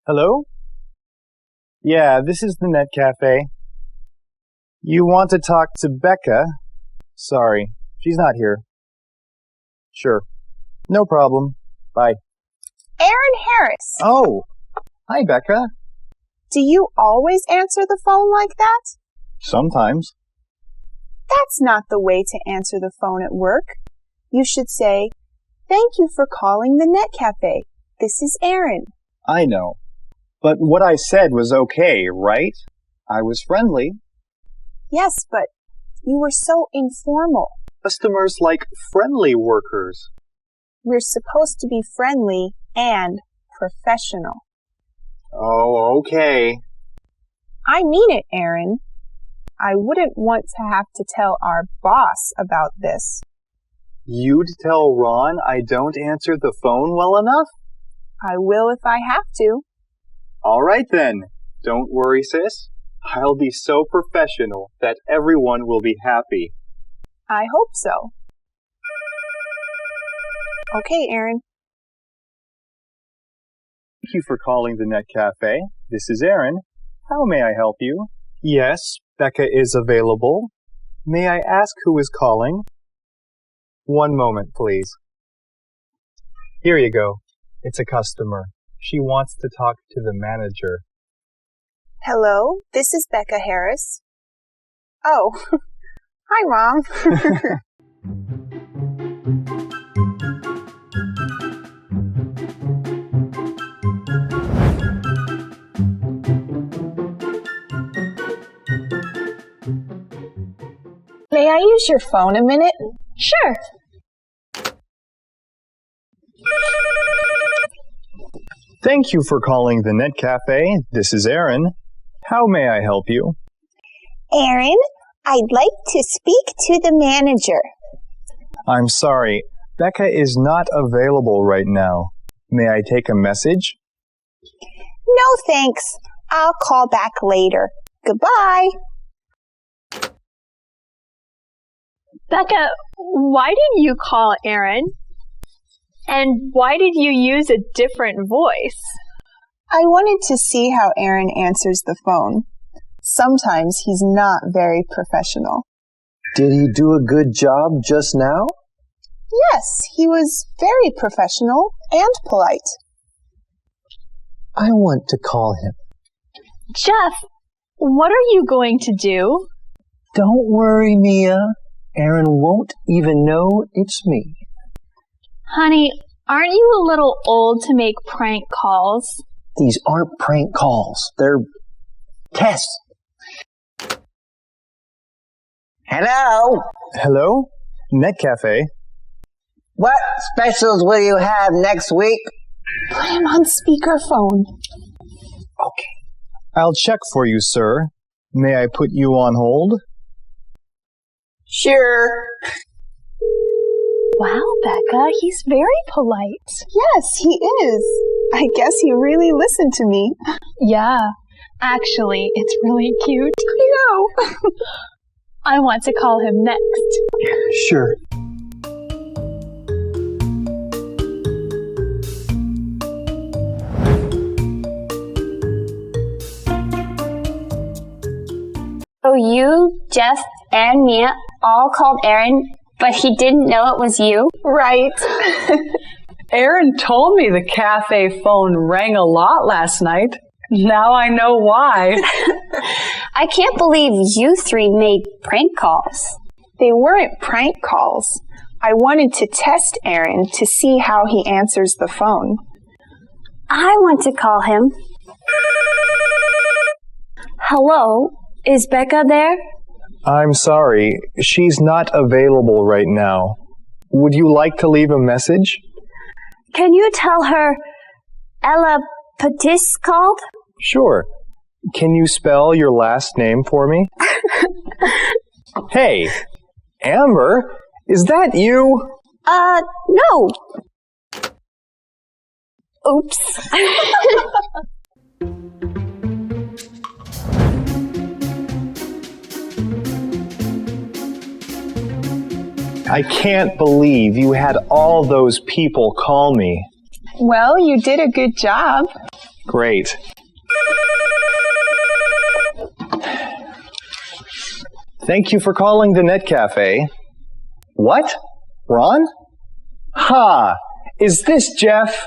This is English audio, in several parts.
Hello? Yeah, this is the Net Cafe. You want to talk to Becca? Sorry, she's not here. Sure. No problem. Bye. Aaron Harris! Oh! Hi, Becca. Do you always answer the phone like that? Sometimes. That's not the way to answer the phone at work. You should say, "Thank you for calling the Net Cafe. This is Aaron." I know. But what I said was okay, right? I was friendly. Yes, but you were so informal. Customers like friendly workers. We're supposed to be friendly and professional. Oh, okay. I mean it, Aaron. I wouldn't want to have to tell our boss about this. You'd tell Ron I don't answer the phone well enough? I will if I have to. All right then. Don't worry, sis. I'll be so professional that everyone will be happy. I hope so. Okay, Aaron. Thank you for calling the Net Cafe. This is Aaron. How may I help you? Yes, Becca is available. May I ask who is calling? One moment, please. Here you go. It's a customer. She wants to talk to the manager. Hello, this is Becca Harris. Oh, hi, Mom. May I use your phone a minute? Sure. Thank you for calling the Net Cafe. This is Aaron. How may I help you? Aaron, I'd like to speak to the manager. I'm sorry. Becca is not available right now. May I take a message? No, thanks. I'll call back later. Goodbye. Becca, why did you call Aaron? And why did you use a different voice? I wanted to see how Aaron answers the phone. Sometimes he's not very professional. Did he do a good job just now? Yes, he was very professional and polite. I want to call him. Jeff, what are you going to do? Don't worry, Mia. Aaron won't even know it's me. Honey, aren't you a little old to make prank calls? These aren't prank calls. They're tests. Hello? Hello? Net Cafe. What specials will you have next week? Put him on speakerphone. Okay. I'll check for you, sir. May I put you on hold? Sure. Wow, Becca, he's very polite. Yes, he is. I guess he really listened to me. Yeah, actually, it's really cute. I know. I want to call him next. Sure. So you, Jeff, and Mia all called Aaron, but he didn't know it was you? Right. Aaron told me the cafe phone rang a lot last night. Now I know why. I can't believe you three made prank calls. They weren't prank calls. I wanted to test Aaron to see how he answers the phone. I want to call him. Hello, is Becca there? I'm sorry. She's not available right now. Would you like to leave a message? Can you tell her Ella Patis called? Sure. Can you spell your last name for me? Hey, Amber, is that you? No. Oops. I can't believe you had all those people call me. Well, you did a good job. Great. Thank you for calling the Net Cafe. What? Ron? Ha! Is this Jeff?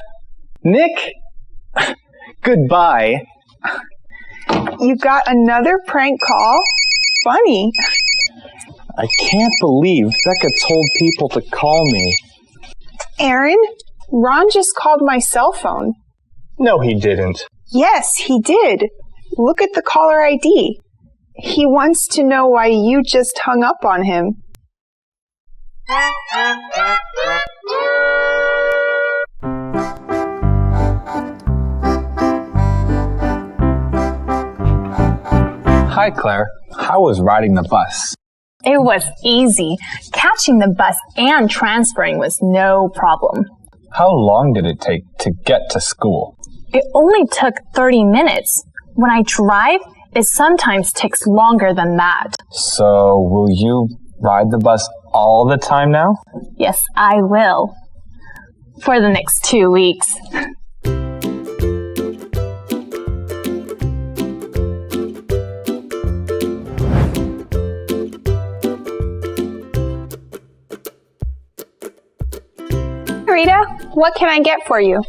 Nick? Goodbye. You got another prank call? Funny. I can't believe Becca told people to call me. Aaron, Ron just called my cell phone. No, he didn't. Yes, he did. Look at the caller ID. He wants to know why you just hung up on him. Hi, Claire. How was riding the bus? It was easy. Catching the bus and transferring was no problem. How long did it take to get to school? It only took 30 minutes. When I drive, it sometimes takes longer than that. So, will you ride the bus all the time now? Yes, I will. For the next 2 weeks. Rita, what can I get for you?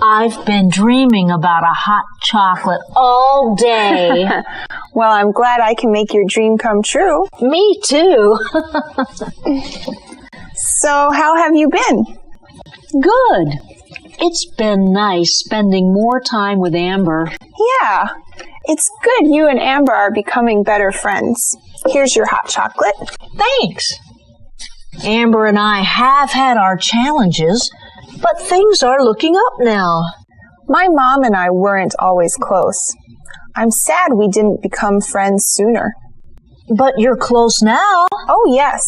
I've been dreaming about a hot chocolate all day. Well, I'm glad I can make your dream come true. Me too. So, how have you been? Good. It's been nice spending more time with Amber. Yeah, it's good you and Amber are becoming better friends. Here's your hot chocolate. Thanks. Amber and I have had our challenges, but things are looking up now. My mom and I weren't always close. I'm sad we didn't become friends sooner. But you're close now. Oh, yes.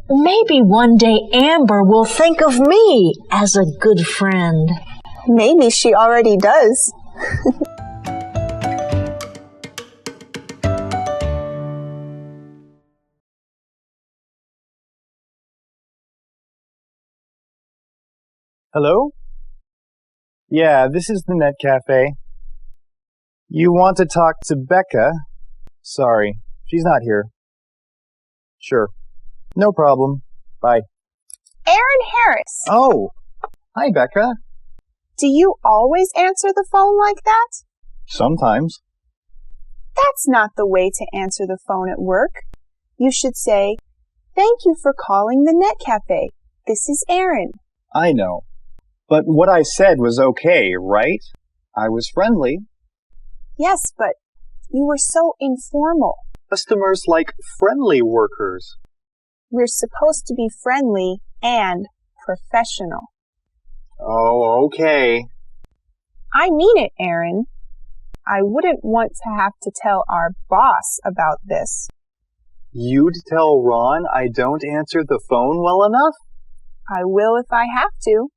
Maybe one day Amber will think of me as a good friend. Maybe she already does. Hello? Yeah, this is the Net Cafe. You want to talk to Becca? Sorry, she's not here. Sure. No problem. Bye. Aaron Harris. Oh, hi, Becca. Do you always answer the phone like that? Sometimes. That's not the way to answer the phone at work. You should say, "Thank you for calling the Net Cafe. This is Aaron." I know. But what I said was okay, right? I was friendly. Yes, but you were so informal. Customers like friendly workers. We're supposed to be friendly and professional. Oh, okay. I mean it, Aaron. I wouldn't want to have to tell our boss about this. You'd tell Ron I don't answer the phone well enough? I will if I have to.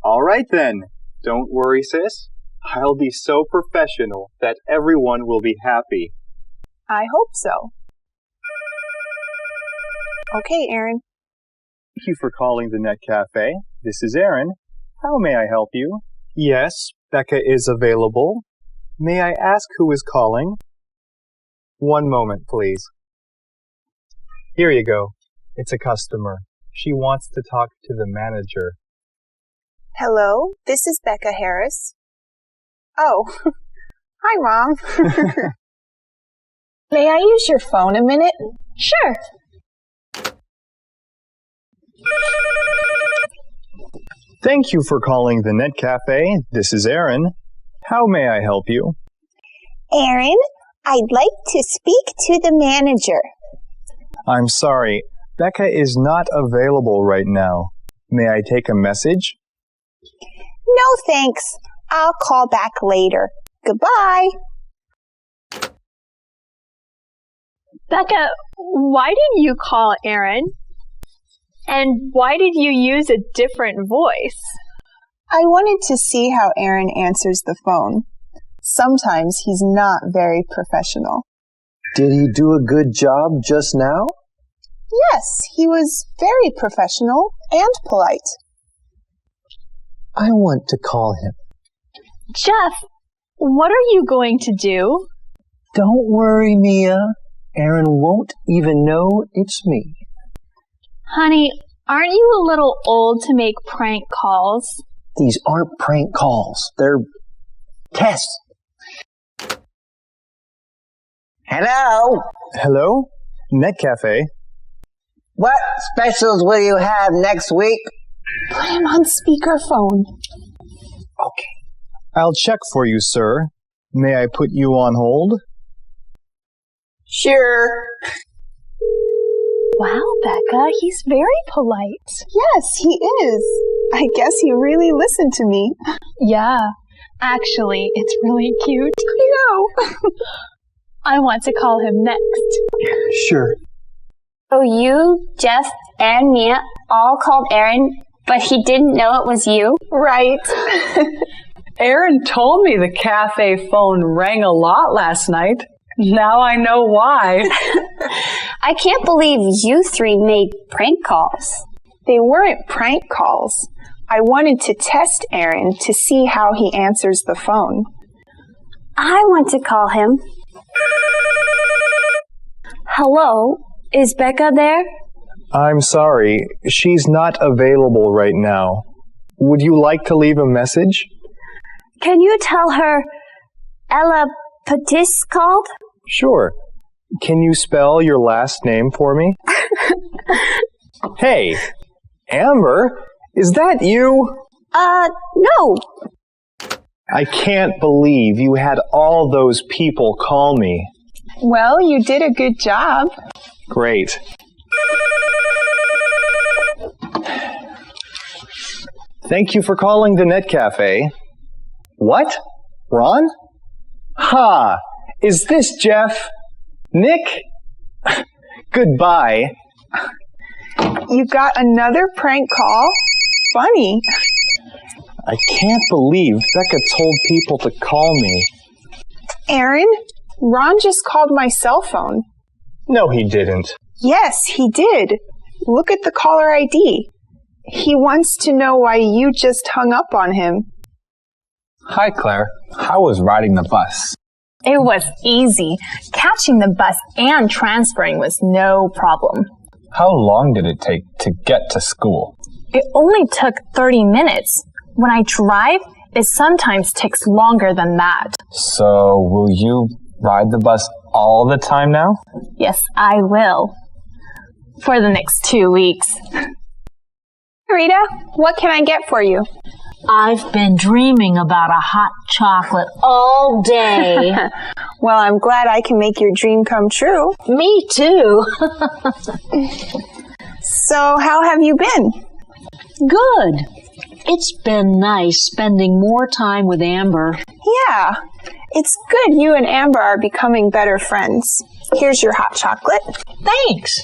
All right then. Don't worry, sis. I'll be so professional that everyone will be happy. I hope so. Okay, Aaron. Thank you for calling the Net Cafe. This is Aaron. How may I help you? Yes, Becca is available. May I ask who is calling? One moment, please. Here you go. It's a customer. She wants to talk to the manager. Hello, this is Becca Harris. Oh, hi, Mom. May I use your phone a minute? Sure. Thank you for calling the Net Cafe. This is Aaron. How may I help you? Aaron, I'd like to speak to the manager. I'm sorry. Becca is not available right now. May I take a message? No, thanks. I'll call back later. Goodbye. Becca, why did you call Aaron? And why did you use a different voice? I wanted to see how Aaron answers the phone. Sometimes he's not very professional. Did he do a good job just now? Yes, he was very professional and polite. I want to call him. Jeff, what are you going to do? Don't worry, Mia. Aaron won't even know it's me. Honey, aren't you a little old to make prank calls? These aren't prank calls. They're tests. Hello? Hello? Net Cafe. What specials will you have next week? Put him on speakerphone. Okay. I'll check for you, sir. May I put you on hold? Sure. Wow, Becca, he's very polite. Yes, he is. I guess he really listened to me. Yeah, actually, it's really cute. I know. I want to call him next. Sure. So you, Jeff, and Mia all called Aaron, but he didn't know it was you? Right. Aaron told me the cafe phone rang a lot last night. Now I know why. I can't believe you three made prank calls. They weren't prank calls. I wanted to test Aaron to see how he answers the phone. I want to call him. Hello, is Becca there? I'm sorry, she's not available right now. Would you like to leave a message? Can you tell her Ella Patis called? Sure. Can you spell your last name for me? Hey, Amber, is that you? No. I can't believe you had all those people call me. Well, you did a good job. Great. Thank you for calling the Net Cafe. What? Ron? Ha! Is this Jeff? Nick? Goodbye. You got another prank call? Funny. I can't believe Becca told people to call me. Aaron, Ron just called my cell phone. No, he didn't. Yes, he did. Look at the caller ID. He wants to know why you just hung up on him. Hi, Claire. How was riding the bus? It was easy. Catching the bus and transferring was no problem. How long did it take to get to school? It only took 30 minutes. When I drive, it sometimes takes longer than that. So, will you ride the bus all the time now? Yes, I will. For the next 2 weeks. Rita, what can I get for you? I've been dreaming about a hot chocolate all day. Well, I'm glad I can make your dream come true. Me too. So, how have you been? Good. It's been nice spending more time with Amber. Yeah, it's good you and Amber are becoming better friends. Here's your hot chocolate. Thanks.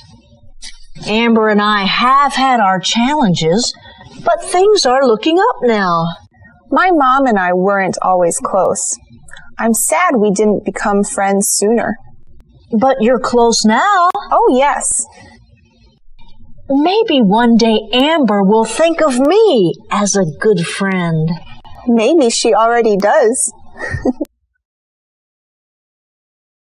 Amber and I have had our challenges, but things are looking up now. My mom and I weren't always close. I'm sad we didn't become friends sooner. But you're close now. Oh, yes. Maybe one day Amber will think of me as a good friend. Maybe she already does.